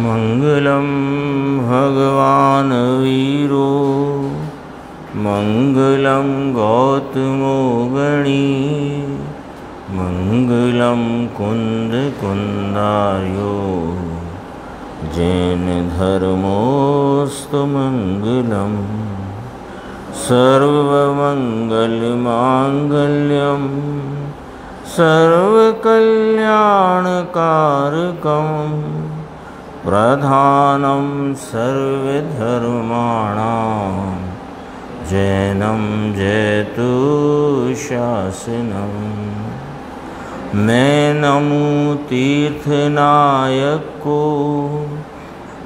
मंगलम भगवान वीरो मंगलम गौतमो गणी मंगलम कुंद कुंदार्यो जैन धर्मोस्तु मंगलम सर्वमंगलमांगल्यम सर्वकल्याणकारकं प्रधानं सर्वधर्माणां जैनं जयतु शासनम्। मैं नमो तीर्थनायक को,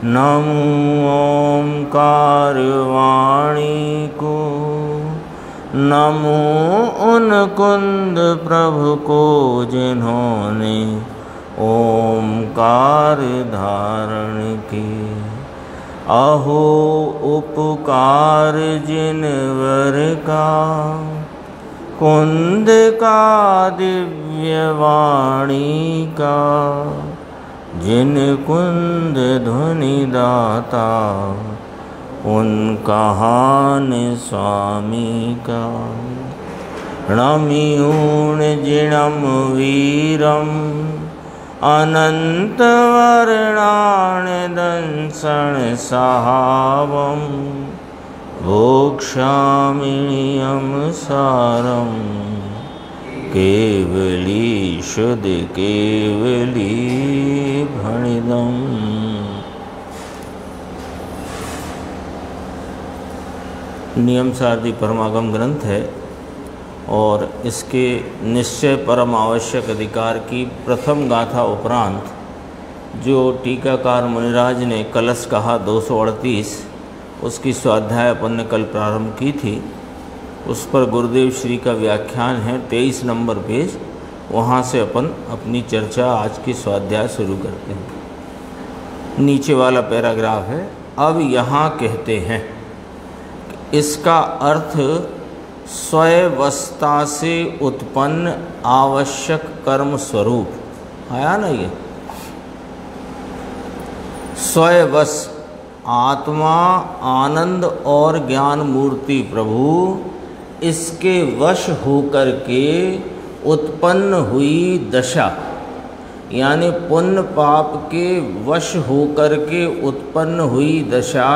नमो ओंकार वाणी को, नमो उन कुंद प्रभु को जिन्होंने ओंकार धारण की। अहो उपकार जिनवर का, कुंद का दिव्य वाणी का, जिन कुंद ध्वनि दाता उन कहान स्वामी का। नमियूण जिणम वीरम अनंत वर्णान दंसन सहावम भोक्ष्याम्यहं सारं केवली शुद्ध केवली भणिदम्। नियम सारदी परमागम ग्रंथ है और इसके निश्चय परम आवश्यक अधिकार की प्रथम गाथा उपरांत जो टीकाकार मुनिराज ने कलश कहा 238, उसकी स्वाध्याय अपन ने कल प्रारंभ की थी। उस पर गुरुदेव श्री का व्याख्यान है 23 नंबर पेज, वहाँ से अपन अपनी चर्चा आज की स्वाध्याय शुरू करते हैं। नीचे वाला पैराग्राफ है। अब यहाँ कहते हैं इसका अर्थ स्वयवस्था से उत्पन्न आवश्यक कर्म स्वरूप आया ना। ये स्वयवश आत्मा आनंद और ज्ञान मूर्ति प्रभु, इसके वश होकर के उत्पन्न हुई दशा, यानी पुण्य पाप के वश होकर के उत्पन्न हुई दशा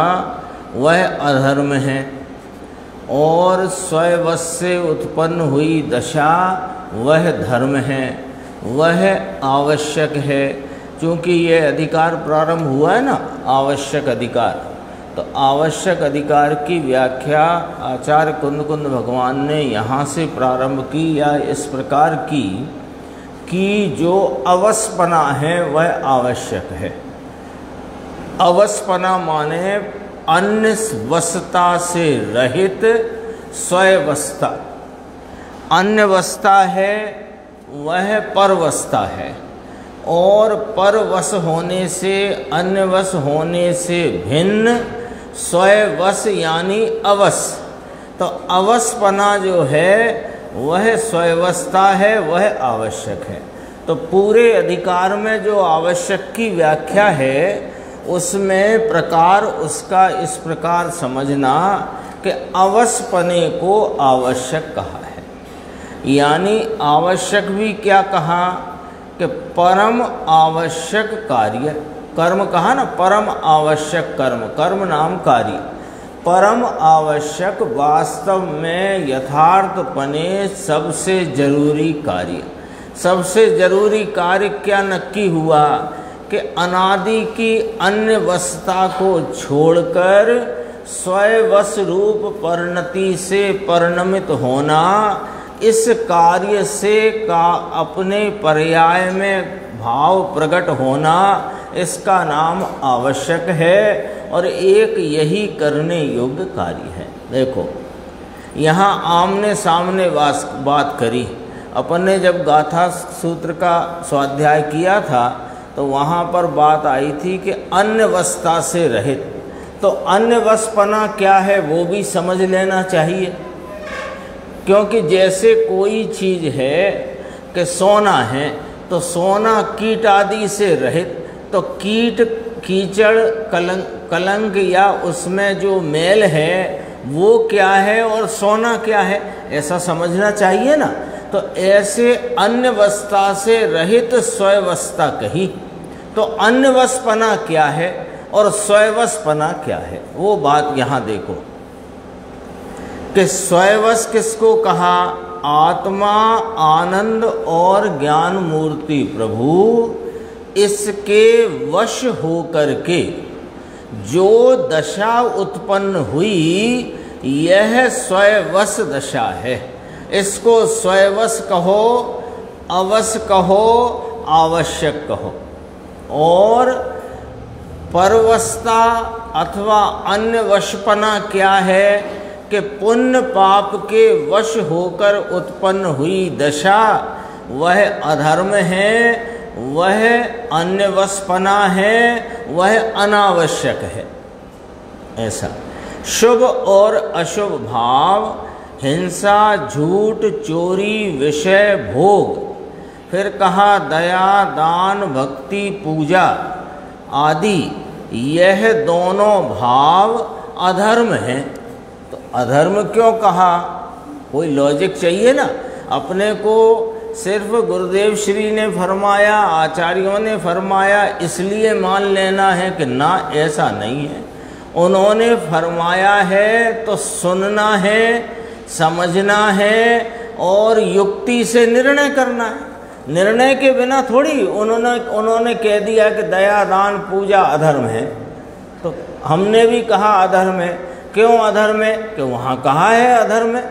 वह अधर्म है, और स्वयवश से उत्पन्न हुई दशा वह धर्म है, वह आवश्यक है। क्योंकि ये अधिकार प्रारंभ हुआ है ना, आवश्यक अधिकार, तो आवश्यक अधिकार की व्याख्या आचार्य कुंद कुंद भगवान ने यहाँ से प्रारंभ की, या इस प्रकार की कि जो अवसपना है वह आवश्यक है। अवसपना माने अन्य वस्ता से रहित स्वयवस्था। अन्यवस्था है वह परवस्था है, और परवश होने से अन्यवश होने से भिन्न स्वयवश यानी अवस। तो अवसपना जो है वह स्वयवस्था है, वह आवश्यक है। तो पूरे अधिकार में जो आवश्यक की व्याख्या है उसमें प्रकार उसका इस प्रकार समझना कि अवसपने को आवश्यक कहा है। यानी आवश्यक भी क्या कहा कि परम आवश्यक कार्य, कर्म कहा ना, परम आवश्यक कर्म, कर्म नाम कार्य, परम आवश्यक वास्तव में यथार्थपने सबसे जरूरी कार्य। सबसे जरूरी कार्य क्या नक्की हुआ कि अनादि की अन्य वस्ता को छोड़कर स्वयवश रूप परिणति से परिणमित होना, इस कार्य से का अपने पर्याय में भाव प्रकट होना, इसका नाम आवश्यक है, और एक यही करने योग्य कार्य है। देखो यहाँ आमने सामने बात करी अपन ने। जब गाथा सूत्र का स्वाध्याय किया था तो वहाँ पर बात आई थी कि अन्यवस्था से रहित। तो अन्यवशपना क्या है वो भी समझ लेना चाहिए, क्योंकि जैसे कोई चीज़ है कि सोना है तो सोना कीट आदि से रहित, तो कीट कीचड़ कलंक या उसमें जो मैल है वो क्या है और सोना क्या है, ऐसा समझना चाहिए ना। तो ऐसे अन्यवस्ता से रहित स्वयवस्ता कही। तो अन्यवसपना क्या है और स्वयवसपना क्या है, वो बात यहाँ देखो कि स्वयवस किसको कहा, आत्मा, आनंद और ज्ञान मूर्ति प्रभु, इसके वश होकर के जो दशा उत्पन्न हुई यह स्वयवस दशा है। इसको स्वयवस कहो, अवस कहो, आवश्यक कहो। और परवस्ता अथवा अन्य वशपना क्या है कि पुण्य पाप के वश होकर उत्पन्न हुई दशा वह अधर्म है, वह अन्य वशपना है, वह अनावश्यक है। ऐसा शुभ और अशुभ भाव, हिंसा, झूठ, चोरी, विषय, भोग, फिर कहा दया, दान, भक्ति, पूजा आदि, यह दोनों भाव अधर्म हैं। तो अधर्म क्यों कहा, कोई लॉजिक चाहिए ना। अपने को सिर्फ गुरुदेव श्री ने फरमाया, आचार्यों ने फरमाया इसलिए मान लेना है कि ना, ऐसा नहीं है। उन्होंने फरमाया है तो सुनना है, समझना है और युक्ति से निर्णय करना है। निर्णय के बिना थोड़ी उन्होंने कह दिया कि दया, दान, पूजा अधर्म है। तो हमने भी कहा अधर्म है। क्यों अधर्म है, कि वहाँ कहा है अधर्म है।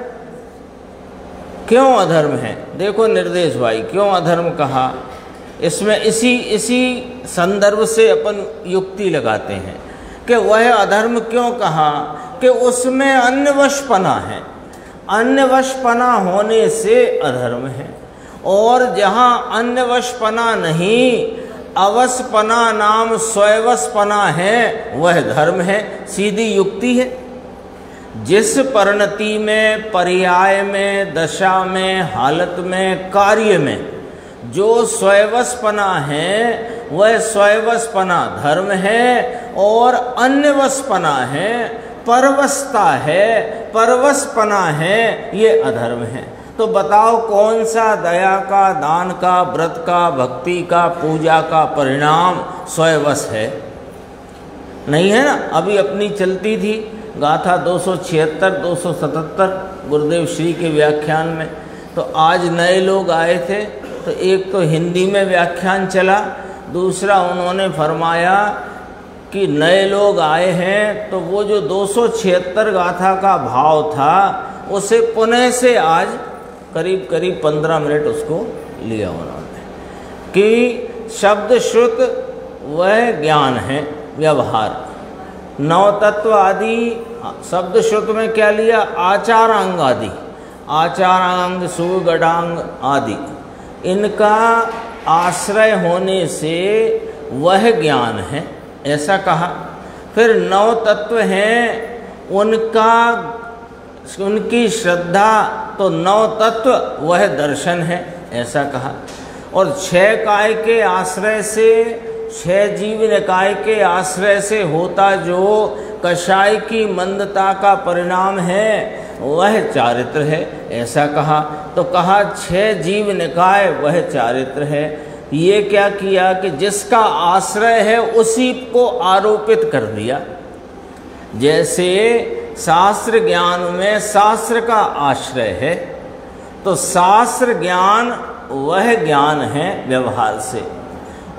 क्यों अधर्म है, देखो निर्देश भाई, क्यों अधर्म कहा, इसमें इसी संदर्भ से अपन युक्ति लगाते हैं कि वह अधर्म क्यों कहा, कि उसमें अन्यवशपना है। अन्यवशपना होने से अधर्म है। और जहाँ अन्यवशपना नहीं, अवसपना नाम स्वयवसपना है, वह धर्म है। सीधी युक्ति है। जिस परिणति में, पर्याय में, दशा में, हालत में, कार्य में जो स्वयवसपना है वह स्वयवसपना धर्म है और अन्यवसपना है, परवसता है, परवसपना है, ये अधर्म है। तो बताओ कौन सा दया का, दान का, व्रत का, भक्ति का, पूजा का परिणाम स्वयवस है? नहीं है ना। अभी अपनी चलती थी गाथा 276, 277 गुरुदेव श्री के व्याख्यान में। तो आज नए लोग आए थे, तो एक तो हिंदी में व्याख्यान चला, दूसरा उन्होंने फरमाया कि नए लोग आए हैं तो वो जो 276 गाथा का भाव था उसे पुनः से आज करीब 15 मिनट उसको लिया उन्होंने कि शब्द श्रुत वह ज्ञान है, व्यवहार, नौ तत्व आदि। शब्द श्रुत में क्या लिया, आचारांग आदि, आचारांग, सुगढ़ांग आदि, इनका आश्रय होने से वह ज्ञान है, ऐसा कहा। फिर नौ तत्व हैं, उनकी श्रद्धा, तो नौ तत्व वह दर्शन है, ऐसा कहा। और 6 काय के आश्रय से, 6 जीव निकाय के आश्रय से होता जो कषाय की मंदता का परिणाम है वह चारित्र है, ऐसा कहा। तो कहा 6 जीव निकाय वह चारित्र है। ये क्या किया कि जिसका आश्रय है उसी को आरोपित कर दिया। जैसे शास्त्र ज्ञान में शास्त्र का आश्रय है, तो शास्त्र ज्ञान वह ज्ञान है व्यवहार से,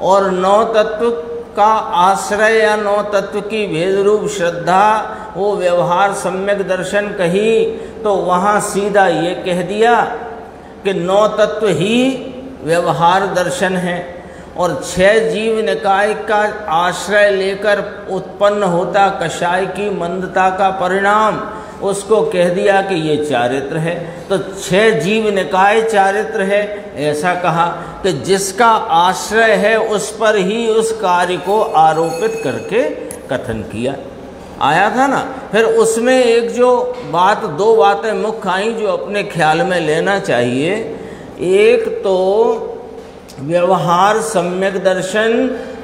और 9 तत्व का आश्रय या 9 तत्व की भेद रूप श्रद्धा वो व्यवहार सम्यक दर्शन कही। तो वहाँ सीधा ये कह दिया कि 9 तत्व ही व्यवहार दर्शन है, और 6 जीव निकाय का आश्रय लेकर उत्पन्न होता कषाय की मंदता का परिणाम, उसको कह दिया कि ये चारित्र है। तो 6 जीव निकाय चारित्र है, ऐसा कहा कि जिसका आश्रय है उस पर ही उस कार्य को आरोपित करके कथन किया। आया था ना। फिर उसमें एक जो बात, 2 बातें मुख्य आई जो अपने ख्याल में लेना चाहिए। एक तो व्यवहार सम्यक दर्शन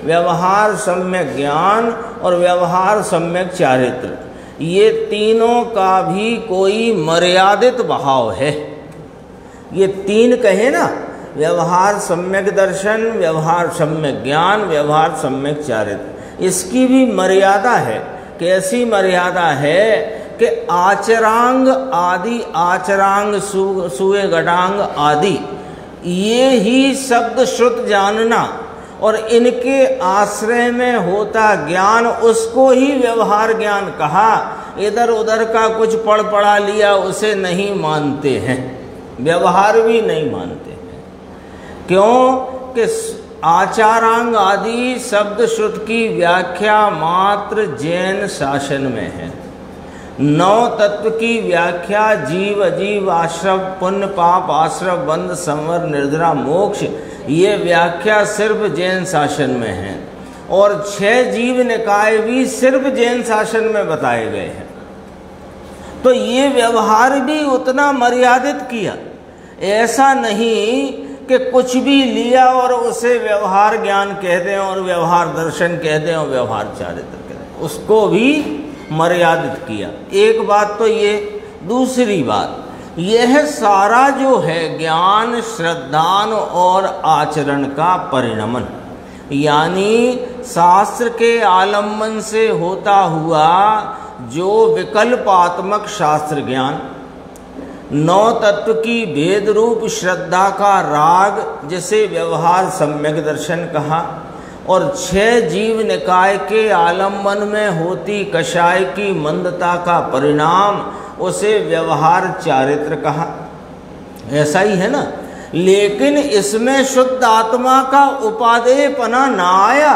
व्यवहार सम्यक ज्ञान और व्यवहार सम्यक चारित्र, ये तीनों का भी कोई मर्यादित भाव है। ये तीन कहे ना, व्यवहार सम्यक दर्शन, व्यवहार सम्यक ज्ञान, व्यवहार सम्यक चारित्र, इसकी भी मर्यादा है। कैसी मर्यादा है कि आचरांग आदि, आचरांग सुए गडांग आदि, ये ही शब्द श्रुत जानना और इनके आश्रय में होता ज्ञान, उसको ही व्यवहार ज्ञान कहा। इधर उधर का कुछ पढ़ पढ़ा लिया उसे नहीं मानते हैं, व्यवहार भी नहीं मानते हैं। क्यों कि आचारांग आदि शब्द श्रुत की व्याख्या मात्र जैन शासन में है। नौ तत्व की व्याख्या जीव अजीव आश्रव पुण्य पाप आश्रव बंध संवर निर्जरा मोक्ष, ये व्याख्या सिर्फ जैन शासन में है। और 6 जीव निकाय भी सिर्फ जैन शासन में बताए गए हैं। तो ये व्यवहार भी उतना मर्यादित किया। ऐसा नहीं कि कुछ भी लिया और उसे व्यवहार ज्ञान कह दें और व्यवहार दर्शन कह दें और व्यवहार चारित्र कह दें, उसको भी मर्यादित किया। एक बात तो ये। दूसरी बात, यह सारा जो है ज्ञान श्रद्धान और आचरण का परिणमन, यानी शास्त्र के आलम्बन से होता हुआ जो विकल्पात्मक शास्त्र ज्ञान, 9 तत्व की भेद रूप श्रद्धा का राग जिसे व्यवहार सम्यक दर्शन कहा, और 6 जीव निकाय के आलम्बन में होती कषाय की मंदता का परिणाम उसे व्यवहार चारित्र कहा। ऐसा ही है ना। लेकिन इसमें शुद्ध आत्मा का उपादेयपना ना आया।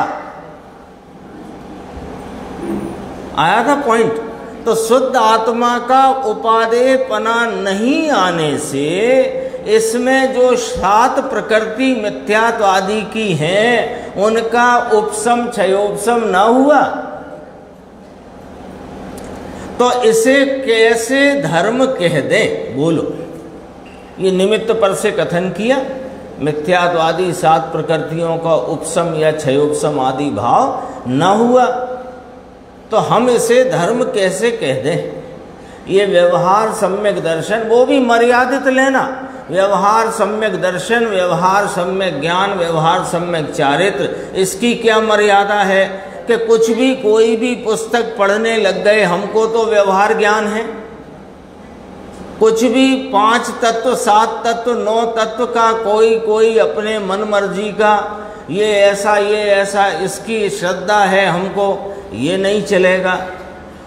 आया था पॉइंट। तो शुद्ध आत्मा का उपादेयपना नहीं आने से इसमें जो 7 प्रकृति मिथ्यात्वादि की हैं उनका उपशम क्षयोपशम न हुआ। तो इसे कैसे धर्म कह दें, बोलो। ये निमित्त पर से कथन किया, मिथ्यात्वादि 7 प्रकृतियों का उपशम या क्षयोपशम आदि भाव न हुआ, तो हम इसे धर्म कैसे कह दें। ये व्यवहार सम्यक दर्शन, वो भी मर्यादित लेना। व्यवहार सम्यक दर्शन, व्यवहार सम्यक ज्ञान, व्यवहार सम्यक चारित्र, इसकी क्या मर्यादा है कि कुछ भी कोई भी पुस्तक पढ़ने लग गए, हमको तो व्यवहार ज्ञान है। कुछ भी 5 तत्व 7 तत्व 9 तत्व का कोई अपने मन मर्जी का ये ऐसा इसकी श्रद्धा है हमको, ये नहीं चलेगा।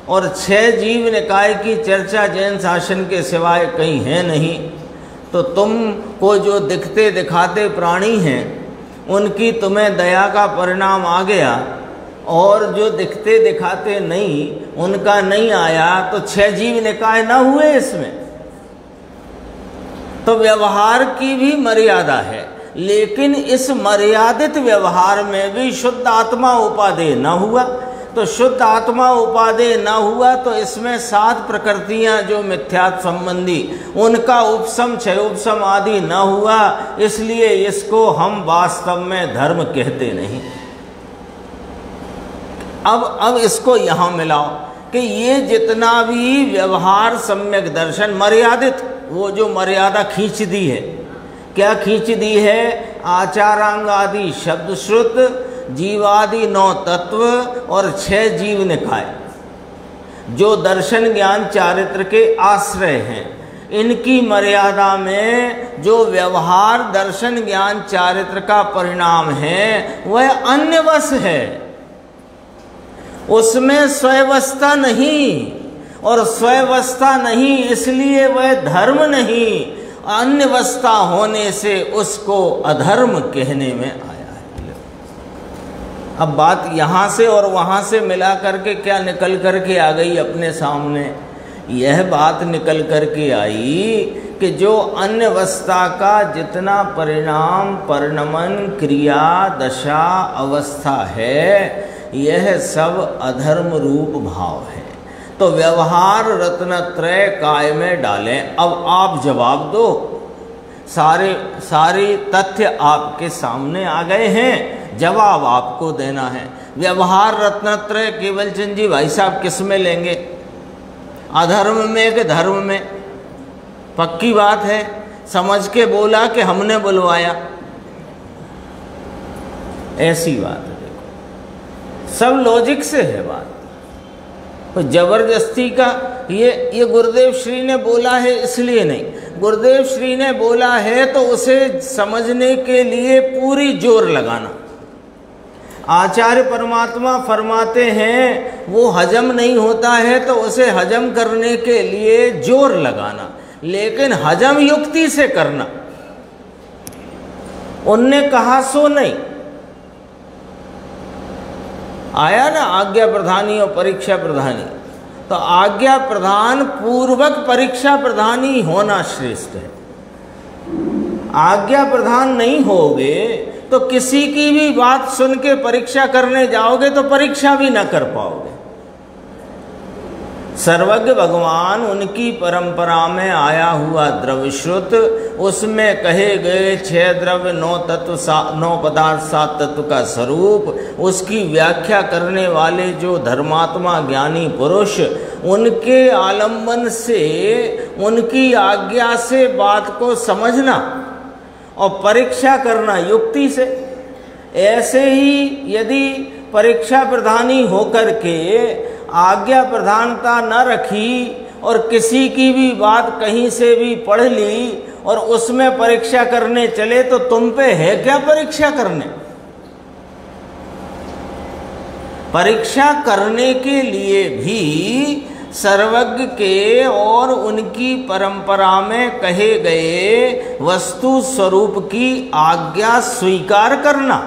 और 6 जीव निकाय की चर्चा जैन शासन के सिवाय कहीं है नहीं। तो तुम को जो दिखते दिखाते प्राणी हैं उनकी तुम्हें दया का परिणाम आ गया, और जो दिखते दिखाते नहीं उनका नहीं आया, तो 6 जीव निकाय न हुए इसमें। तो व्यवहार की भी मर्यादा है, लेकिन इस मर्यादित व्यवहार में भी शुद्ध आत्मा उपादेय न हुआ। तो शुद्ध आत्मा उपादेय न हुआ तो इसमें 7 प्रकृतियां जो मिथ्यात्व संबंधी, उनका उपशम क्षयोपशम आदि न हुआ, इसलिए इसको हम वास्तव में धर्म कहते नहीं। अब इसको यहां मिलाओ कि ये जितना भी व्यवहार सम्यक दर्शन मर्यादित, वो जो मर्यादा खींच दी है, क्या खींच दी है? आचारांग आदि शब्द श्रुत, जीवादि 9 तत्व और 6 जीव निकाय जो दर्शन ज्ञान चारित्र के आश्रय हैं, इनकी मर्यादा में जो व्यवहार दर्शन ज्ञान चारित्र का परिणाम है वह अन्यवश है, उसमें स्वयवस्था नहीं। और स्वयवस्था नहीं इसलिए वह धर्म नहीं, अन्यवस्था होने से उसको अधर्म कहने में आया है। अब बात यहाँ से और वहाँ से मिला करके क्या निकल करके आ गई अपने सामने? यह बात निकल करके आई कि जो अन्यवस्था का जितना परिणाम परिणमन क्रिया दशा अवस्था है, यह सब अधर्म रूप भाव है। तो व्यवहार रत्नत्रय काय में डालें। अब आप जवाब दो, सारे तथ्य आपके सामने आ गए हैं, जवाब आपको देना है। व्यवहार रत्नत्रय केवल चंद जी भाई साहब किस में लेंगे, अधर्म में कि धर्म में? पक्की बात है, समझ के बोला कि हमने बुलवाया, ऐसी बात है। देखो सब लॉजिक से है बात, तो जबरदस्ती का ये गुरुदेव श्री ने बोला है इसलिए नहीं, गुरुदेव श्री ने बोला है तो उसे समझने के लिए पूरी जोर लगाना। आचार्य परमात्मा फरमाते हैं वो हजम नहीं होता है तो उसे हजम करने के लिए जोर लगाना, लेकिन हजम युक्ति से करना। उनने कहा सो नहीं आया ना, आज्ञा प्रधानी और परीक्षा प्रधानी, तो आज्ञा प्रधान पूर्वक परीक्षा प्रधानी होना श्रेष्ठ है। आज्ञा प्रधान नहीं होगे तो किसी की भी बात सुन के परीक्षा करने जाओगे तो परीक्षा भी ना कर पाओगे। सर्वज्ञ भगवान उनकी परंपरा में आया हुआ द्रव्यश्रुत, उसमें कहे गए 6 द्रव्य 9 तत्व 9 पदार्थ 7 तत्व का स्वरूप, उसकी व्याख्या करने वाले जो धर्मात्मा ज्ञानी पुरुष, उनके आलंबन से, उनकी आज्ञा से बात को समझना और परीक्षा करना युक्ति से। ऐसे ही यदि परीक्षा प्रधानी होकर के आज्ञा प्रधानता न रखी और किसी की भी बात कहीं से भी पढ़ ली और उसमें परीक्षा करने चले तो तुम पे है क्या परीक्षा करने? परीक्षा करने के लिए भी सर्वज्ञ के और उनकी परंपरा में कहे गए वस्तु स्वरूप की आज्ञा स्वीकार करना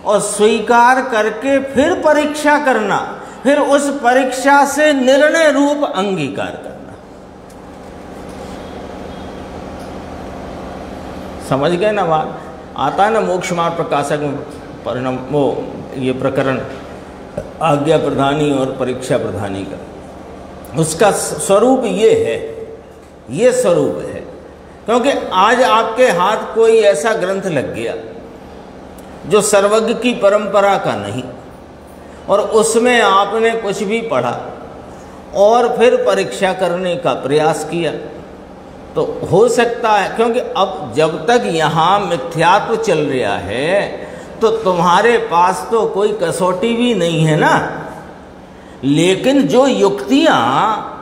और स्वीकार करके फिर परीक्षा करना, फिर उस परीक्षा से निर्णय रूप अंगीकार करना। समझ गए ना बात? आता है ना मोक्ष मार्ग प्रकाशक में परिणाम वो ये प्रकरण आज्ञा प्रधानी और परीक्षा प्रधानी का, उसका स्वरूप ये है, ये स्वरूप है। क्योंकि आज आपके हाथ कोई ऐसा ग्रंथ लग गया जो सर्वज्ञ की परंपरा का नहीं, और उसमें आपने कुछ भी पढ़ा और फिर परीक्षा करने का प्रयास किया, तो हो सकता है, क्योंकि अब जब तक यहाँ मिथ्यात्व चल रहा है तो तुम्हारे पास तो कोई कसौटी भी नहीं है ना। लेकिन जो युक्तियाँ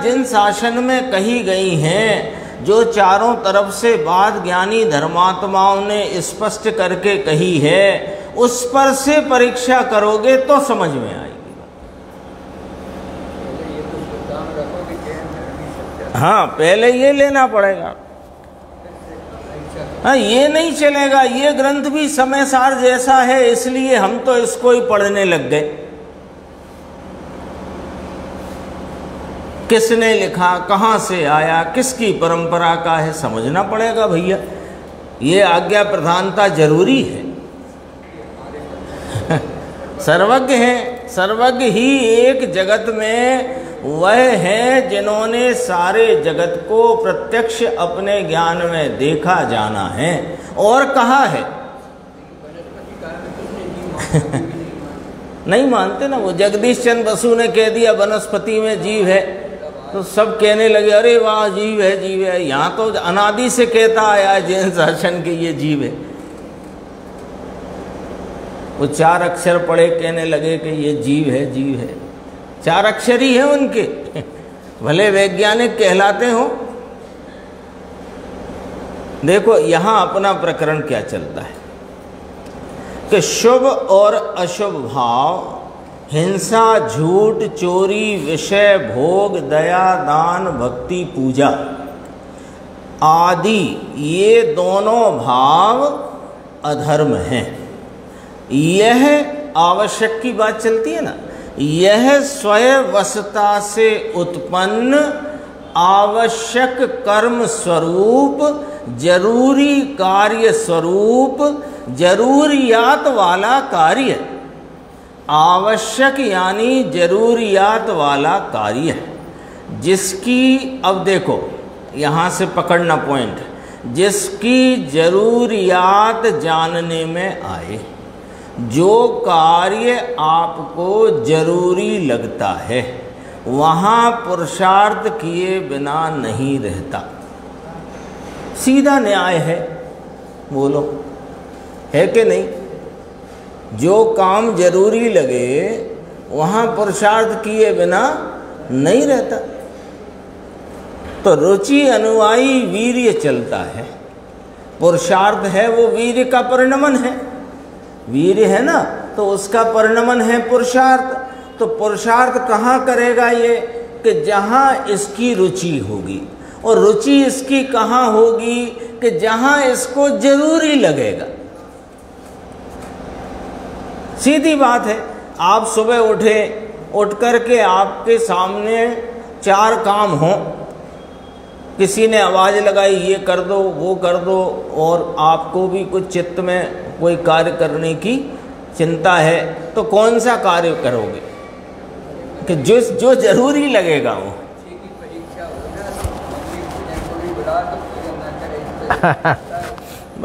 जिन शासन में कही गई हैं, जो चारों तरफ से बात ज्ञानी धर्मात्माओं ने स्पष्ट करके कही है, उस पर से परीक्षा करोगे तो समझ में आएगी। हाँ, पहले ये लेना पड़ेगा। हाँ, ये नहीं चलेगा, ये ग्रंथ भी समय सार जैसा है इसलिए हम तो इसको ही पढ़ने लग गए। किसने लिखा, कहाँ से आया, किसकी परंपरा का है, समझना पड़ेगा भैया। ये आज्ञा प्रधानता जरूरी है। सर्वज्ञ है, सर्वज्ञ ही एक जगत में वह है जिन्होंने सारे जगत को प्रत्यक्ष अपने ज्ञान में देखा जाना है और कहा है। नहीं मानते ना, वो जगदीश चंद्र बसु ने कह दिया वनस्पति में जीव है, तो सब कहने लगे अरे वाह जीव है, जीव है। यहाँ तो अनादि से कहता आया जैन शासन के ये जीव है। वो 4 अक्षर पढ़े कहने लगे कि ये जीव है, जीव है। 4 अक्षर ही है उनके, भले वैज्ञानिक कहलाते हो। देखो यहाँ अपना प्रकरण क्या चलता है कि शुभ और अशुभ भाव, हिंसा, झूठ, चोरी, विषय, भोग, दया, दान, भक्ति, पूजा आदि ये दोनों भाव अधर्म हैं। यह आवश्यक की बात चलती है ना, यह स्वयंवशता से उत्पन्न आवश्यक कर्म स्वरूप, जरूरी कार्य स्वरूप, जरूरियात वाला कार्य, आवश्यक यानी जरूरियात वाला कार्य जिसकी, अब देखो यहाँ से पकड़ना पॉइंट, जिसकी जरूरियात जानने में आए। जो कार्य आपको जरूरी लगता है वहाँ पुरुषार्थ किए बिना नहीं रहता। सीधा न्याय है, बोलो है कि नहीं? जो काम जरूरी लगे वहाँ पुरुषार्थ किए बिना नहीं रहता। तो रुचि अनुयायी वीर्य चलता है। पुरुषार्थ है वो वीर्य का परिणमन है। वीर्य है ना, तो उसका परिणमन है पुरुषार्थ। तो पुरुषार्थ कहाँ करेगा ये? कि जहाँ इसकी रुचि होगी। और रुचि इसकी कहाँ होगी? कि जहाँ इसको जरूरी लगेगा। सीधी बात है। आप सुबह उठे, उठ करके आपके सामने 4 काम हों, किसी ने आवाज़ लगाई ये कर दो वो कर दो, और आपको भी कुछ चित्त में कोई कार्य करने की चिंता है, तो कौन सा कार्य करोगे? कि जो जरूरी लगेगा वो।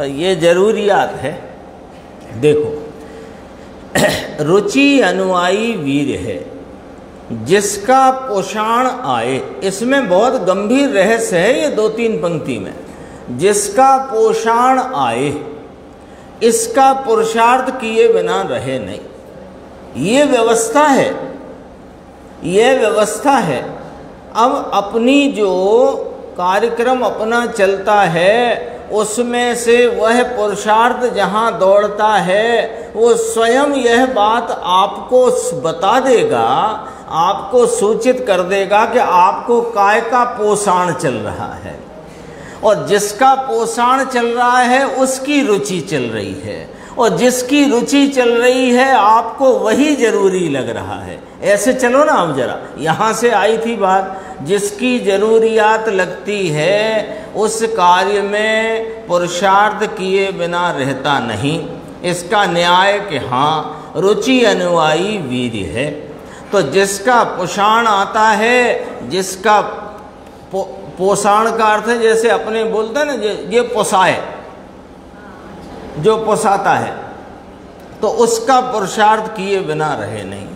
ये जरूरियात है। देखो, रुचि अनुयायी वीर्य है, जिसका पोषण आए। इसमें बहुत गंभीर रहस्य है ये 2-3 पंक्ति में। जिसका पोषण आए, इसका पुरुषार्थ किए बिना रहे नहीं। ये व्यवस्था है, ये व्यवस्था है। अब अपनी जो कार्यक्रम अपना चलता है उसमें से वह पुरुषार्थ जहाँ दौड़ता है वो स्वयं यह बात आपको बता देगा, आपको सूचित कर देगा कि आपको काय का पोषण चल रहा है। और जिसका पोषण चल रहा है उसकी रुचि चल रही है, और जिसकी रुचि चल रही है आपको वही जरूरी लग रहा है। ऐसे चलो ना। अब जरा यहाँ से आई थी बात, जिसकी जरूरियात लगती है उस कार्य में पुरुषार्थ किए बिना रहता नहीं। इसका न्याय कि हाँ, रुचि अनुयायी वीर्य है। तो जिसका पोषण आता है, जिसका पोषण का अर्थ है जैसे अपने बोलते हैं ना, ये पोसाए, जो पोसाता है, तो उसका पुरुषार्थ किए बिना रहे नहीं।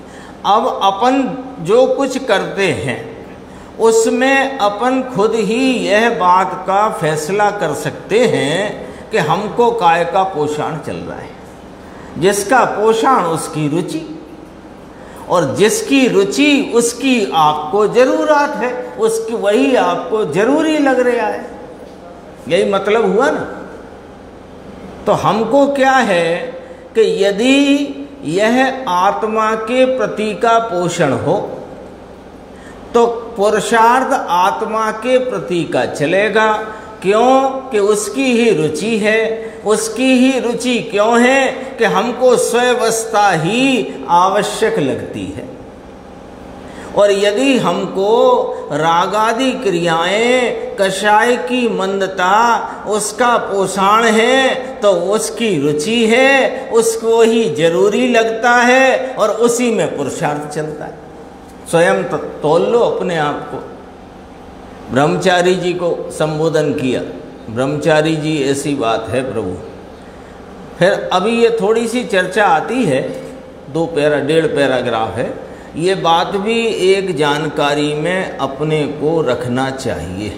अब अपन जो कुछ करते हैं उसमें अपन खुद ही यह बात का फैसला कर सकते हैं कि हमको काय का पोषण चल रहा है। जिसका पोषण उसकी रुचि, और जिसकी रुचि उसकी आपको जरूरत है, उसकी वही आपको जरूरी लग रहा है। यही मतलब हुआ ना। तो हमको क्या है कि यदि यह आत्मा के प्रति का पोषण हो तो पुरुषार्थ आत्मा के प्रति का चलेगा। क्यों? कि उसकी ही रुचि है। उसकी ही रुचि क्यों है? कि हमको स्ववस्था ही आवश्यक लगती है। और यदि हमको रागादि क्रियाएं, कषाय की मंदता उसका पोषण है तो उसकी रुचि है, उसको ही जरूरी लगता है, और उसी में पुरुषार्थ चलता है। स्वयं तोल लो अपने आप को। ब्रह्मचारी जी को संबोधन किया, ब्रह्मचारी जी ऐसी बात है प्रभु। फिर अभी ये थोड़ी सी चर्चा आती है, 1.5 पैराग्राफ है। ये बात भी एक जानकारी में अपने को रखना चाहिए।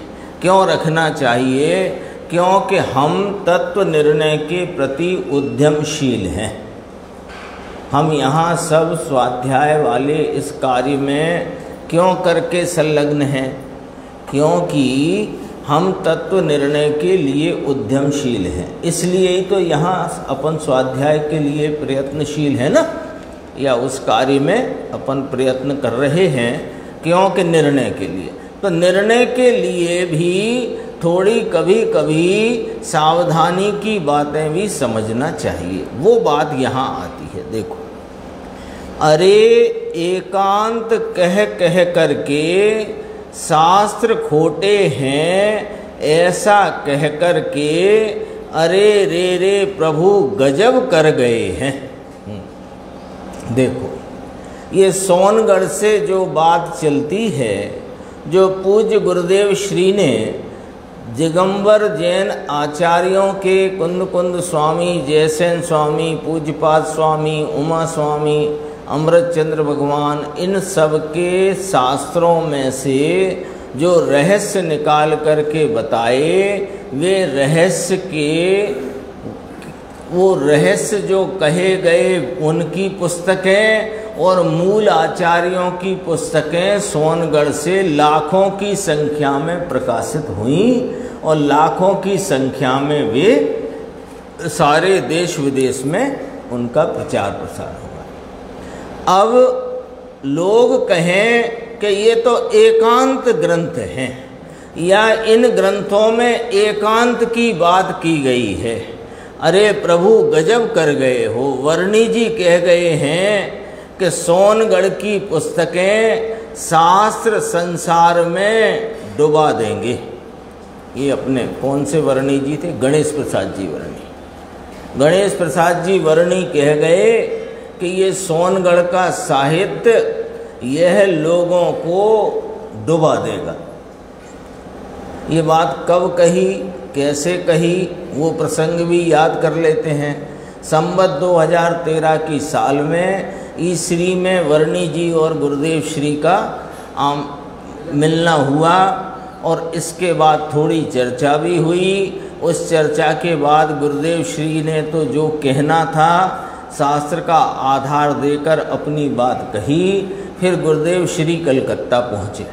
क्यों रखना चाहिए? क्योंकि हम तत्व निर्णय के प्रति उद्यमशील हैं। हम यहाँ सब स्वाध्याय वाले इस कार्य में क्यों करके संलग्न हैं? क्योंकि हम तत्व निर्णय के लिए उद्यमशील हैं। इसलिए ही तो यहाँ अपन स्वाध्याय के लिए प्रयत्नशील है ना, या उस कार्य में अपन प्रयत्न कर रहे हैं। क्योंकि निर्णय के लिए, तो निर्णय के लिए भी थोड़ी कभी कभी सावधानी की बातें भी समझना चाहिए। वो बात यहाँ आती है। देखो, अरे एकांत कह कह करके शास्त्र खोटे हैं, ऐसा कह कर के अरे रे प्रभु गजब कर गए हैं। देखो, ये सोनगढ़ से जो बात चलती है, जो पूज्य गुरुदेव श्री ने दिगंबर जैन आचार्यों के कुंद कुंद स्वामी, जयसेन स्वामी, पूज्यपाद स्वामी, उमा स्वामी, अमृतचंद्र भगवान, इन सब के शास्त्रों में से जो रहस्य निकाल करके बताए, वे रहस्य के वो रहस्य जो कहे गए उनकी पुस्तकें और मूल आचार्यों की पुस्तकें सोनगढ़ से लाखों की संख्या में प्रकाशित हुई और लाखों की संख्या में वे सारे देश विदेश में उनका प्रचार प्रसार हुआ। अब लोग कहें कि ये तो एकांत ग्रंथ हैं या इन ग्रंथों में एकांत की बात की गई है। अरे प्रभु गजब कर गए हो, वर्णी जी कह गए हैं कि सोनगढ़ की पुस्तकें शास्त्र संसार में डुबा देंगे। ये अपने कौन से वर्णी जी थे? गणेश प्रसाद जी वर्णी। गणेश प्रसाद जी वर्णी कह गए कि ये सोनगढ़ का साहित्य यह लोगों को डुबा देगा। ये बात कब कही, कैसे कही, वो प्रसंग भी याद कर लेते हैं। संवत 2013 की साल में ईसरी में वर्णी जी और गुरुदेव श्री का मिलना हुआ और इसके बाद थोड़ी चर्चा भी हुई। उस चर्चा के बाद गुरुदेव श्री ने तो जो कहना था शास्त्र का आधार देकर अपनी बात कही। फिर गुरुदेव श्री कलकत्ता पहुँचे,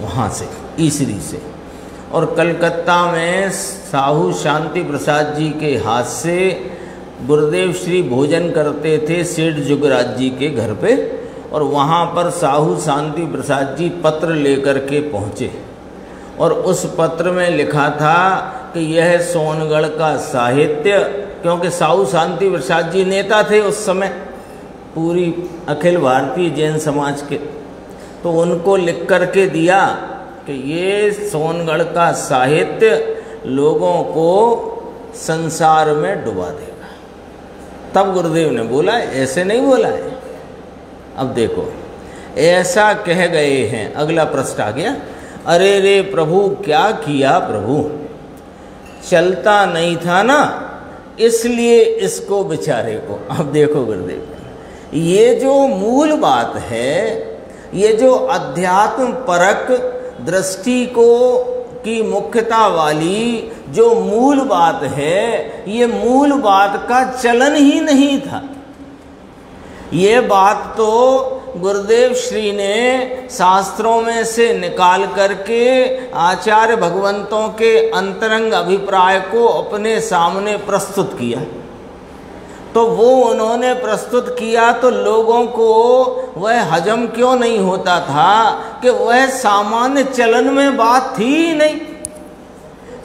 वहाँ से ईसरी से, और कलकत्ता में साहू शांति प्रसाद जी के हाथ से गुरुदेव श्री भोजन करते थे सेठ जुगराज जी के घर पे, और वहाँ पर साहू शांति प्रसाद जी पत्र लेकर के पहुँचे और उस पत्र में लिखा था कि यह सोनगढ़ का साहित्य, क्योंकि साहू शांति प्रसाद जी नेता थे उस समय पूरी अखिल भारतीय जैन समाज के, तो उनको लिख कर के दिया कि ये सोनगढ़ का साहित्य लोगों को संसार में डुबा देगा। तब गुरुदेव ने बोला, ऐसे नहीं बोला है। अब देखो, ऐसा कह गए हैं। अगला प्रश्न आ गया, अरे रे प्रभु क्या किया प्रभु, चलता नहीं था ना इसलिए इसको बेचारे को। अब देखो गुरुदेव, ये जो मूल बात है, ये जो अध्यात्म परक दृष्टि को की मुख्यता वाली जो मूल बात है, ये मूल बात का चलन ही नहीं था। ये बात तो गुरुदेव श्री ने शास्त्रों में से निकाल करके आचार्य भगवंतों के अंतरंग अभिप्राय को अपने सामने प्रस्तुत किया। तो वो उन्होंने प्रस्तुत किया तो लोगों को वह हजम क्यों नहीं होता था कि वह सामान्य चलन में बात थी ही नहीं।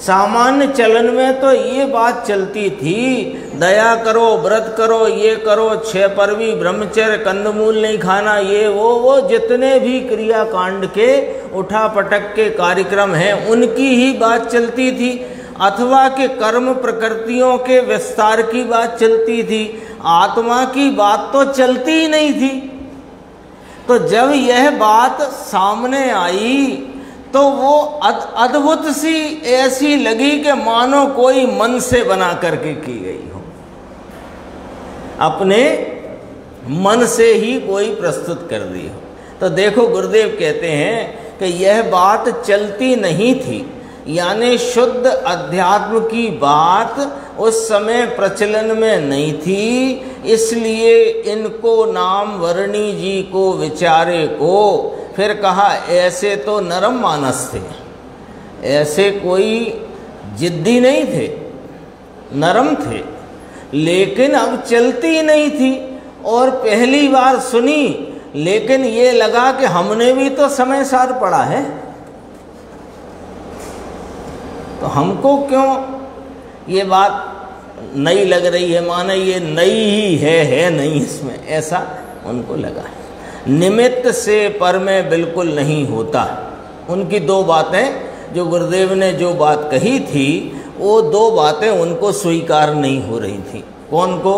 सामान्य चलन में तो ये बात चलती थी, दया करो, व्रत करो, ये करो, 6 परवी ब्रह्मचर्य, कंदमूल नहीं खाना, ये वो जितने भी क्रियाकांड के उठा पटक के कार्यक्रम हैं उनकी ही बात चलती थी, अथवा के कर्म प्रकृतियों के विस्तार की बात चलती थी। आत्मा की बात तो चलती ही नहीं थी। तो जब यह बात सामने आई तो वो अद्भुत सी ऐसी लगी कि मानो कोई मन से बना करके की गई हो, अपने मन से ही कोई प्रस्तुत कर दी हो। तो देखो गुरुदेव कहते हैं कि यह बात चलती नहीं थी, यानी शुद्ध अध्यात्म की बात उस समय प्रचलन में नहीं थी, इसलिए इनको नाम वर्णी जी को विचारे को फिर कहा ऐसे तो नरम मानस थे, ऐसे कोई जिद्दी नहीं थे, नरम थे, लेकिन अब चलती नहीं थी और पहली बार सुनी, लेकिन ये लगा कि हमने भी तो समय सार पढ़ा है, तो हमको क्यों ये बात नई लग रही है, माने ये नई ही है नहीं इसमें, ऐसा उनको लगा। निमित्त से पर में बिल्कुल नहीं होता। उनकी 2 बातें जो गुरुदेव ने जो बात कही थी, वो 2 बातें उनको स्वीकार नहीं हो रही थी। कौन को?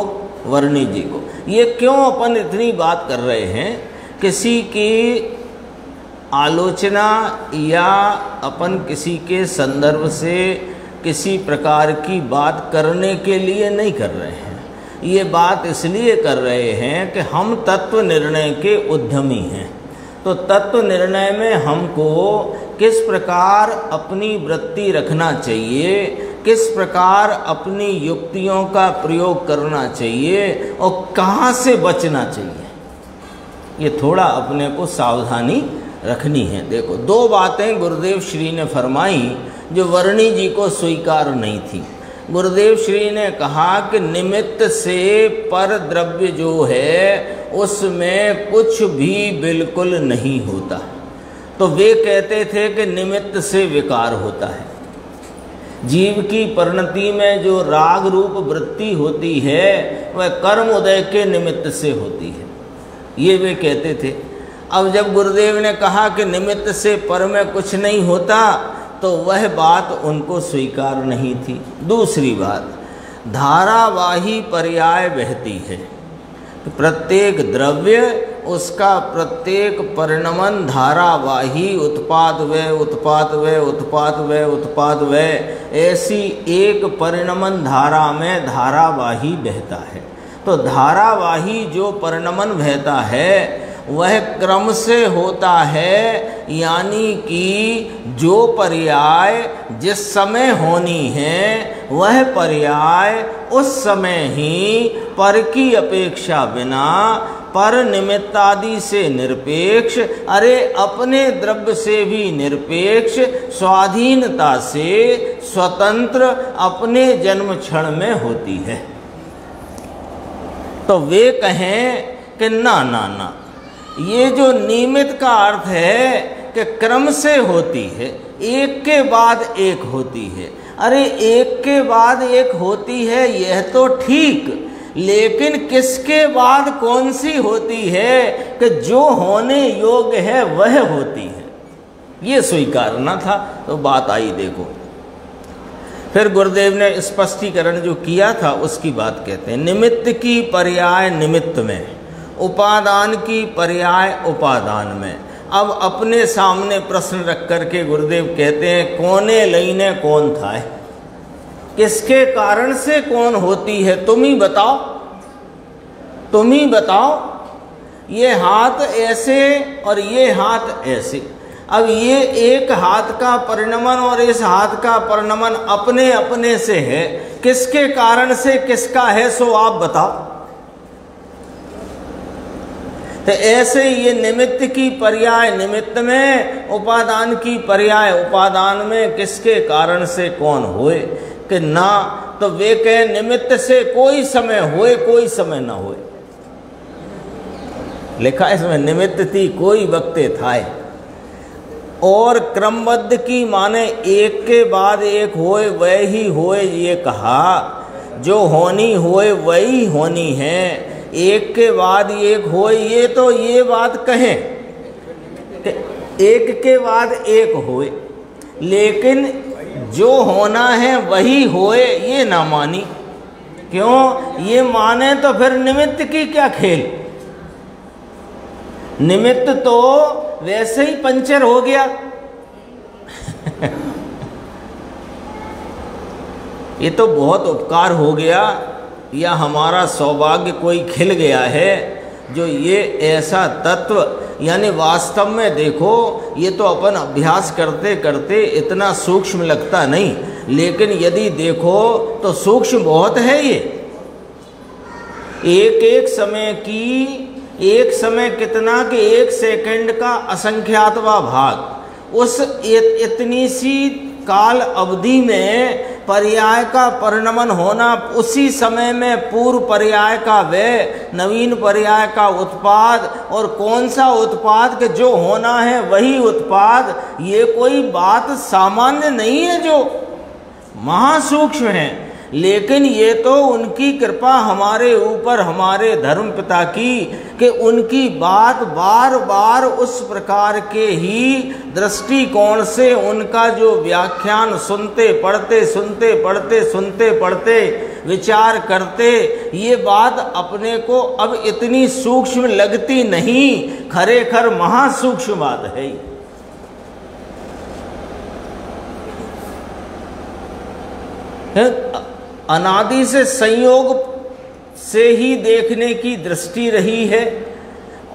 वर्णी जी को। ये क्यों अपन इतनी बात कर रहे हैं? किसी की आलोचना या अपन किसी के संदर्भ से किसी प्रकार की बात करने के लिए नहीं कर रहे हैं। ये बात इसलिए कर रहे हैं कि हम तत्व निर्णय के उद्यमी हैं। तो तत्व निर्णय में हमको किस प्रकार अपनी वृत्ति रखना चाहिए, किस प्रकार अपनी युक्तियों का प्रयोग करना चाहिए और कहाँ से बचना चाहिए, ये थोड़ा अपने को सावधानी रखनी है। देखो, दो बातें गुरुदेव श्री ने फरमाई जो वर्णी जी को स्वीकार नहीं थी। गुरुदेव श्री ने कहा कि निमित्त से पर द्रव्य जो है उसमें कुछ भी बिल्कुल नहीं होता। तो वे कहते थे कि निमित्त से विकार होता है। जीव की परिणति में जो राग रूप वृत्ति होती है वह कर्म उदय के निमित्त से होती है, ये वे कहते थे। अब जब गुरुदेव ने कहा कि निमित्त से पर में कुछ नहीं होता तो वह बात उनको स्वीकार नहीं थी। दूसरी बात, धारावाही पर्याय बहती है। प्रत्येक द्रव्य उसका प्रत्येक परिणमन धारावाही, उत्पाद व उत्पाद व उत्पाद व उत्पाद व, ऐसी एक परिणमन धारा में धारावाही बहता है। तो धारावाही जो परिणमन बहता है वह क्रम से होता है, यानी कि जो पर्याय जिस समय होनी है वह पर्याय उस समय ही पर की अपेक्षा बिना, पर निमित्तादि से निरपेक्ष, अरे अपने द्रव्य से भी निरपेक्ष, स्वाधीनता से स्वतंत्र अपने जन्म क्षण में होती है। तो वे कहें कि ना ना ना, ये जो नियमित का अर्थ है कि क्रम से होती है, एक के बाद एक होती है। अरे एक के बाद एक होती है यह तो ठीक, लेकिन किसके बाद कौन सी होती है कि जो होने योग्य है वह होती है, ये स्वीकारना था। तो बात आई, देखो फिर गुरुदेव ने स्पष्टीकरण जो किया था उसकी बात कहते हैं। निमित्त की पर्याय निमित्त में, उपादान की पर्याय उपादान में। अब अपने सामने प्रश्न रख करके गुरुदेव कहते हैं कौने लईने कौन था, किसके कारण से कौन होती है, तुम ही बताओ, तुम ही बताओ। ये हाथ ऐसे और ये हाथ ऐसे। अब ये एक हाथ का परिणमन और इस हाथ का परिणमन अपने अपने से है, किसके कारण से किसका है सो आप बताओ। तो ऐसे ये निमित्त की पर्याय निमित्त में, उपादान की पर्याय उपादान में, किसके कारण से कौन होए कि ना। तो वे कहे निमित्त से कोई समय होए कोई समय ना होए। लिखा इसमें निमित्त थी कोई वक्ते थाए। और क्रमबद्ध की माने एक के बाद एक होए वह ही होए, ये कहा जो होनी होए वही होनी है, एक के बाद एक होए, ये तो ये बात कहें कि एक के बाद एक होए, लेकिन जो होना है वही होए ये ना मानी। क्यों? ये माने तो फिर निमित्त की क्या खेल। निमित्त तो वैसे ही पंचर हो गया। ये तो बहुत उपकार हो गया या हमारा सौभाग्य कोई खिल गया है जो ये ऐसा तत्व, यानी वास्तव में देखो ये तो अपन अभ्यास करते करते इतना सूक्ष्म लगता नहीं, लेकिन यदि देखो तो सूक्ष्म बहुत है। ये एक एक समय की, एक समय कितना कि एक सेकंड का असंख्यातवा भाग, उस इतनी सी काल अवधि में पर्याय का परिणमन होना, उसी समय में पूर्व पर्याय का व्यय, नवीन पर्याय का उत्पाद, और कौन सा उत्पाद के जो होना है वही उत्पाद, ये कोई बात सामान्य नहीं है, जो महासूक्ष्म है। लेकिन ये तो उनकी कृपा हमारे ऊपर, हमारे धर्म पिता की, कि उनकी बात बार बार उस प्रकार के ही दृष्टिकोण से उनका जो व्याख्यान सुनते पढ़ते सुनते पढ़ते सुनते पढ़ते विचार करते, ये बात अपने को अब इतनी सूक्ष्म लगती नहीं, खरेखर महासूक्ष्म बात है। अनादि से संयोग से ही देखने की दृष्टि रही है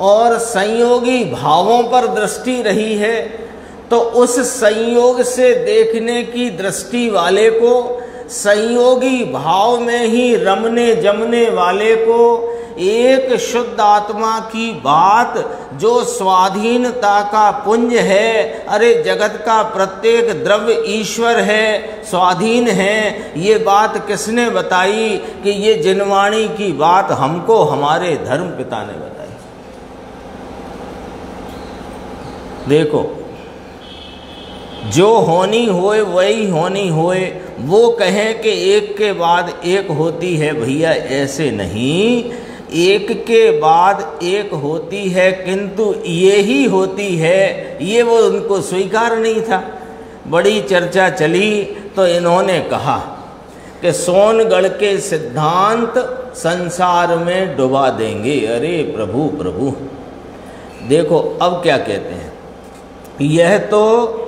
और संयोगी भावों पर दृष्टि रही है, तो उस संयोग से देखने की दृष्टि वाले को, संयोगी भाव में ही रमने जमने वाले को एक शुद्ध आत्मा की बात जो स्वाधीनता का पुंज है, अरे जगत का प्रत्येक द्रव्य ईश्वर है, स्वाधीन है, ये बात किसने बताई कि ये जिनवाणी की बात हमको हमारे धर्म पिता ने बताई। देखो, जो होनी होए वही होनी होए, वो कहें कि एक के बाद एक होती है, भैया ऐसे नहीं, एक के बाद एक होती है, किंतु ये ही होती है, ये वो उनको स्वीकार नहीं था। बड़ी चर्चा चली तो इन्होंने कहा कि सोनगढ़ के सिद्धांत संसार में डुबा देंगे। अरे प्रभु प्रभु, देखो अब क्या कहते हैं। यह तो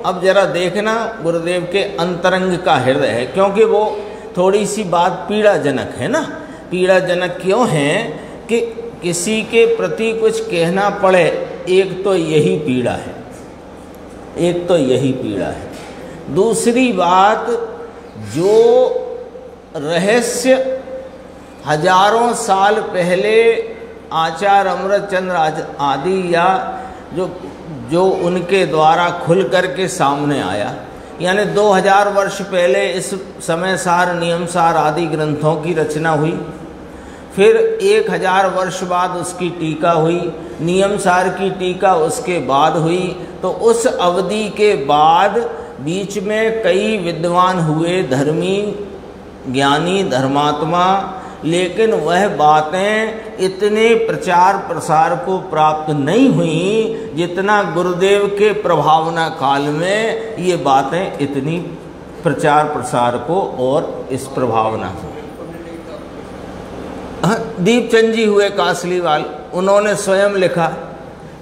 अब जरा देखना गुरुदेव के अंतरंग का हृदय है, क्योंकि वो थोड़ी सी बात पीड़ाजनक है ना। पीड़ाजनक क्यों है कि किसी के प्रति कुछ कहना पड़े, एक तो यही पीड़ा है, एक तो यही पीड़ा है। दूसरी बात, जो रहस्य हजारों साल पहले आचार्य अमृतचंद्र आदि या जो उनके द्वारा खुल करके सामने आया, यानी 2000 वर्ष पहले इस समय सार, नियम सार आदि ग्रंथों की रचना हुई, फिर 1000 वर्ष बाद उसकी टीका हुई, नियम सार की टीका उसके बाद हुई, तो उस अवधि के बाद बीच में कई विद्वान हुए, धर्मी, ज्ञानी, धर्मात्मा, लेकिन वह बातें इतने प्रचार प्रसार को प्राप्त नहीं हुई जितना गुरुदेव के प्रभावना काल में ये बातें इतनी प्रचार प्रसार को और इस प्रभावना को। दीपचंद जी हुए कासलीवाल, उन्होंने स्वयं लिखा,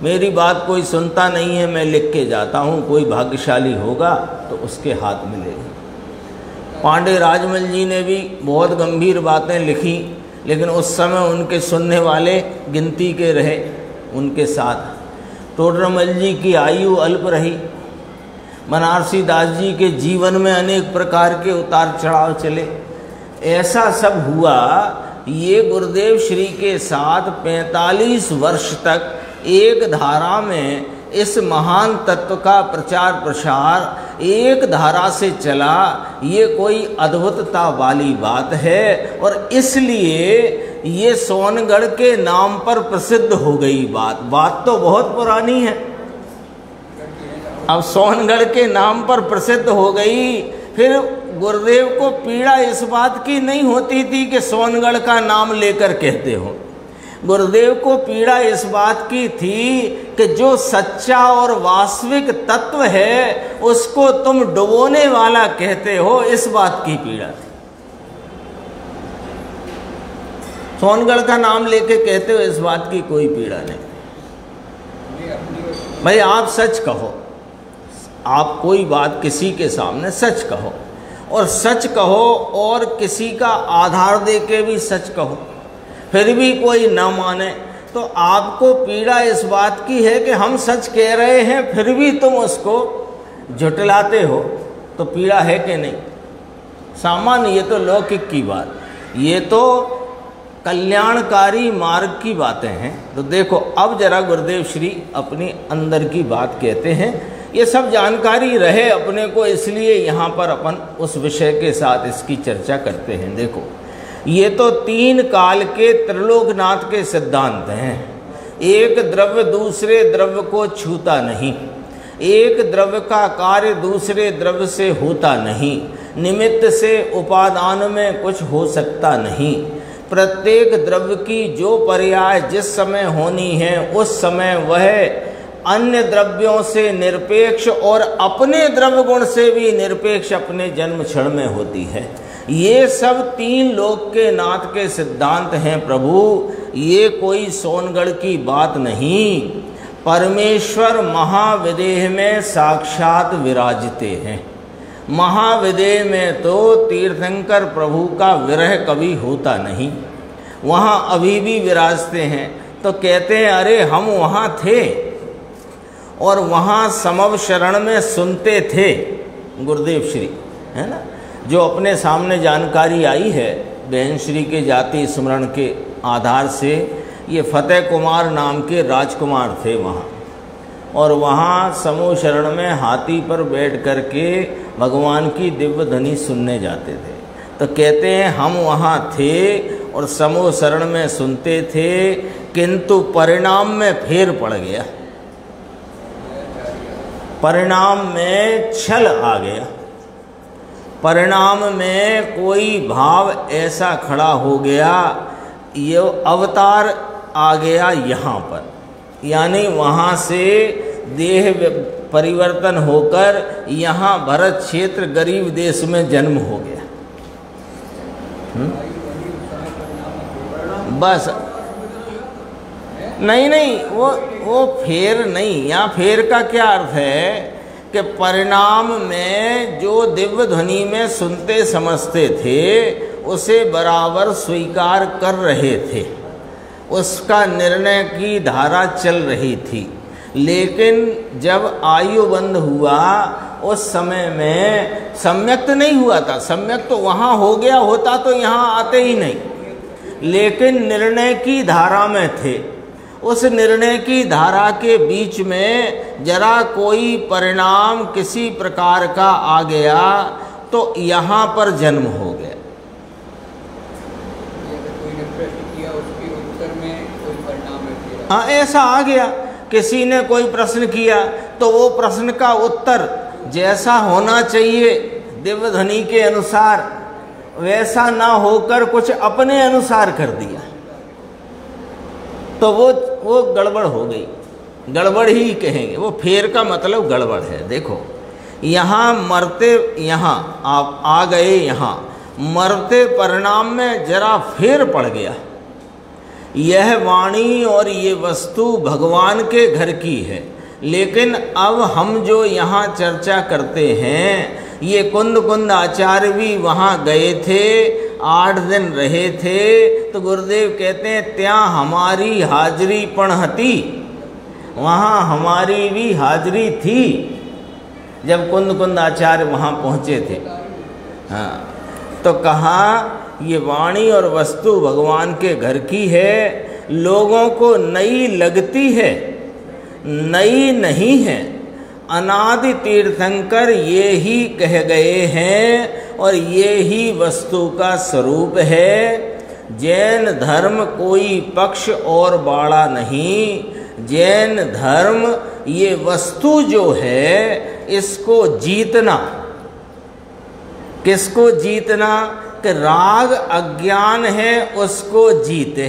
मेरी बात कोई सुनता नहीं है, मैं लिख के जाता हूँ, कोई भाग्यशाली होगा तो उसके हाथ मिलेगी। पांडे राजमल जी ने भी बहुत गंभीर बातें लिखी, लेकिन उस समय उनके सुनने वाले गिनती के रहे उनके साथ। टोडरमल जी की आयु अल्प रही। बनारसी दास जी के जीवन में अनेक प्रकार के उतार चढ़ाव चले। ऐसा सब हुआ, ये गुरुदेव श्री के साथ 45 वर्ष तक एक धारा में इस महान तत्व का प्रचार प्रसार एक धारा से चला। ये कोई अद्भुतता वाली बात है, और इसलिए ये सोनगढ़ के नाम पर प्रसिद्ध हो गई बात तो बहुत पुरानी है, अब सोनगढ़ के नाम पर प्रसिद्ध हो गई। फिर गुरुदेव को पीड़ा इस बात की नहीं होती थी कि सोनगढ़ का नाम लेकर कहते हो, गुरुदेव को पीड़ा इस बात की थी कि जो सच्चा और वास्तविक तत्व है उसको तुम डुबोने वाला कहते हो, इस बात की पीड़ा थी। सोनगढ़ का नाम लेके कहते हो, इस बात की कोई पीड़ा नहीं। भाई आप सच कहो, आप कोई बात किसी के सामने सच कहो, और सच कहो और किसी का आधार दे के भी सच कहो, फिर भी कोई न माने तो आपको पीड़ा इस बात की है कि हम सच कह रहे हैं फिर भी तुम उसको झुटलाते हो, तो पीड़ा है कि नहीं? सामान्य, ये तो लौकिक की बात, ये तो कल्याणकारी मार्ग की बातें हैं। तो देखो अब जरा गुरुदेव श्री अपनी अंदर की बात कहते हैं, ये सब जानकारी रहे अपने को, इसलिए यहाँ पर अपन उस विषय के साथ इसकी चर्चा करते हैं। देखो, ये तो 3 काल के त्रिलोकनाथ के सिद्धांत हैं। एक द्रव्य दूसरे द्रव्य को छूता नहीं, एक द्रव्य का कार्य दूसरे द्रव्य से होता नहीं, निमित्त से उपादान में कुछ हो सकता नहीं, प्रत्येक द्रव्य की जो पर्याय जिस समय होनी है उस समय वह अन्य द्रव्यों से निरपेक्ष और अपने द्रव्य गुण से भी निरपेक्ष अपने जन्म क्षण में होती है। ये सब 3 लोक के नाथ के सिद्धांत हैं प्रभु, ये कोई सोनगढ़ की बात नहीं। परमेश्वर महाविदेह में साक्षात विराजते हैं, महाविदेह में तो तीर्थंकर प्रभु का विरह कभी होता नहीं, वहाँ अभी भी विराजते हैं। तो कहते हैं अरे हम वहाँ थे और वहाँ समव शरण में सुनते थे। गुरुदेव श्री है ना, जो अपने सामने जानकारी आई है बहन श्री के जाति स्मरण के आधार से, ये फतेह कुमार नाम के राजकुमार थे वहाँ, और वहाँ समूह शरण में हाथी पर बैठ कर के भगवान की दिव्य ध्वनि सुनने जाते थे। तो कहते हैं हम वहाँ थे और समूह शरण में सुनते थे, किंतु परिणाम में फेर पड़ गया, परिणाम में छल आ गया, परिणाम में कोई भाव ऐसा खड़ा हो गया, ये अवतार आ गया यहाँ पर, यानी वहाँ से देह परिवर्तन होकर यहाँ भरत क्षेत्र गरीब देश में जन्म हो गया। बस नहीं वो फेर नहीं, यहाँ फेर का क्या अर्थ है कि परिणाम में जो दिव्य ध्वनि में सुनते समझते थे उसे बराबर स्वीकार कर रहे थे, उसका निर्णय की धारा चल रही थी। लेकिन जब आयु बंद हुआ उस समय में सम्यक्त नहीं हुआ था, सम्यक्त तो वहाँ हो गया होता तो यहाँ आते ही नहीं, लेकिन निर्णय की धारा में थे। उस निर्णय की धारा के बीच में जरा कोई परिणाम किसी प्रकार का आ गया तो यहाँ पर जन्म हो गया। हाँ, ऐसा आ गया, किसी ने कोई प्रश्न किया तो वो प्रश्न का उत्तर जैसा होना चाहिए दिव्य ध्वनि के अनुसार वैसा ना होकर कुछ अपने अनुसार कर दिया, तो वो गड़बड़ हो गई, गड़बड़ ही कहेंगे, वो फेर का मतलब गड़बड़ है। देखो यहाँ मरते, यहाँ आप आ गए, यहाँ मरते परिणाम में जरा फेर पड़ गया। यह वाणी और ये वस्तु भगवान के घर की है, लेकिन अब हम जो यहाँ चर्चा करते हैं, ये कुंद आचार्य भी वहाँ गए थे, 8 दिन रहे थे, तो गुरुदेव कहते हैं त्या हमारी हाजरी पणहती, वहाँ हमारी भी हाजरी थी जब कुंद आचार्य वहाँ पहुँचे थे। हाँ, तो कहा ये वाणी और वस्तु भगवान के घर की है, लोगों को नई लगती है, नई नहीं है। अनादि तीर्थंकर ये ही कह गए हैं और ये ही वस्तु का स्वरूप है। जैन धर्म कोई पक्ष और बाड़ा नहीं, जैन धर्म ये वस्तु जो है इसको जीतना। किसको जीतना? कि राग अज्ञान है उसको जीते।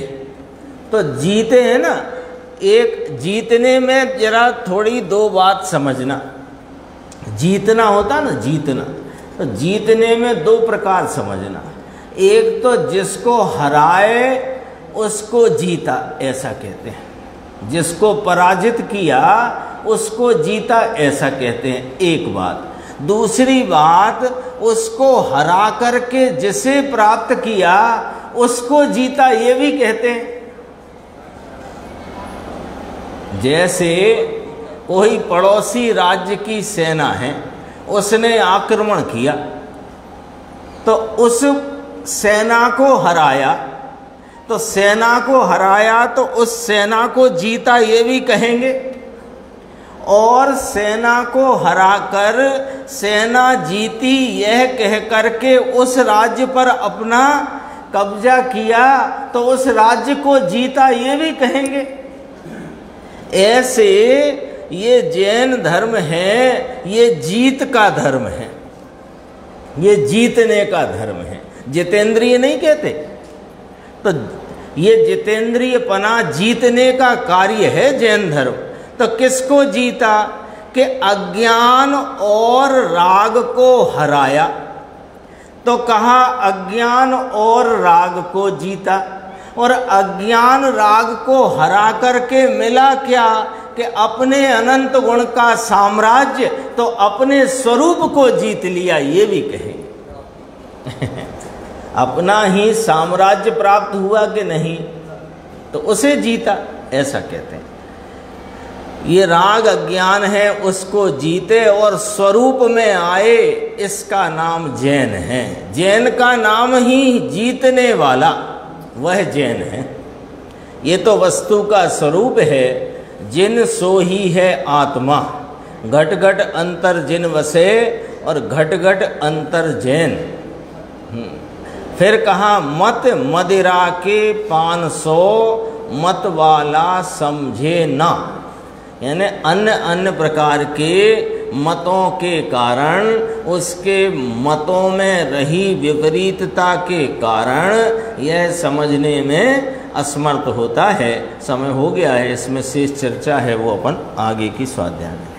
तो जीते हैं ना, एक जीतने में जरा थोड़ी दो बात समझना। जीतना होता ना, जीतना, तो जीतने में दो प्रकार समझना। एक तो जिसको हराए उसको जीता, ऐसा कहते हैं। जिसको पराजित किया उसको जीता, ऐसा कहते हैं, एक बात। दूसरी बात, उसको हरा करके जिसे प्राप्त किया उसको जीता, ये भी कहते हैं। जैसे कोई पड़ोसी राज्य की सेना है, उसने आक्रमण किया तो उस सेना को हराया, तो सेना को हराया तो उस सेना को जीता, ये भी कहेंगे। और सेना को हराकर सेना जीती यह कह करके उस राज्य पर अपना कब्जा किया तो उस राज्य को जीता, ये भी कहेंगे। ऐसे ये जैन धर्म है, ये जीत का धर्म है, ये जीतने का धर्म है। जितेंद्रिय नहीं कहते, तो ये जितेंद्रियपना जीतने का कार्य है जैन धर्म। तो किसको जीता? कि अज्ञान और राग को हराया। तो कहा अज्ञान और राग को जीता, और अज्ञान राग को हरा करके मिला क्या? कि अपने अनंत गुण का साम्राज्य तो अपने स्वरूप को जीत लिया, ये भी कहेंगे। अपना ही साम्राज्य प्राप्त हुआ कि नहीं, तो उसे जीता, ऐसा कहते हैं। ये राग अज्ञान है, उसको जीते और स्वरूप में आए, इसका नाम जैन है। जैन का नाम ही जीतने वाला, वह जैन है। ये तो वस्तु का स्वरूप है, जिन सो ही है आत्मा, घट घट अंतर जिन वसे और घट घट अंतर जैन। फिर कहा मत मदिरा के 500 मत वाला समझे ना, यानी अन्य अन्य प्रकार के मतों के कारण, उसके मतों में रही विपरीतता के कारण यह समझने में असमर्थ होता है। समय हो गया है, इसमें शेष चर्चा है वो अपन आगे की स्वाध्याय में।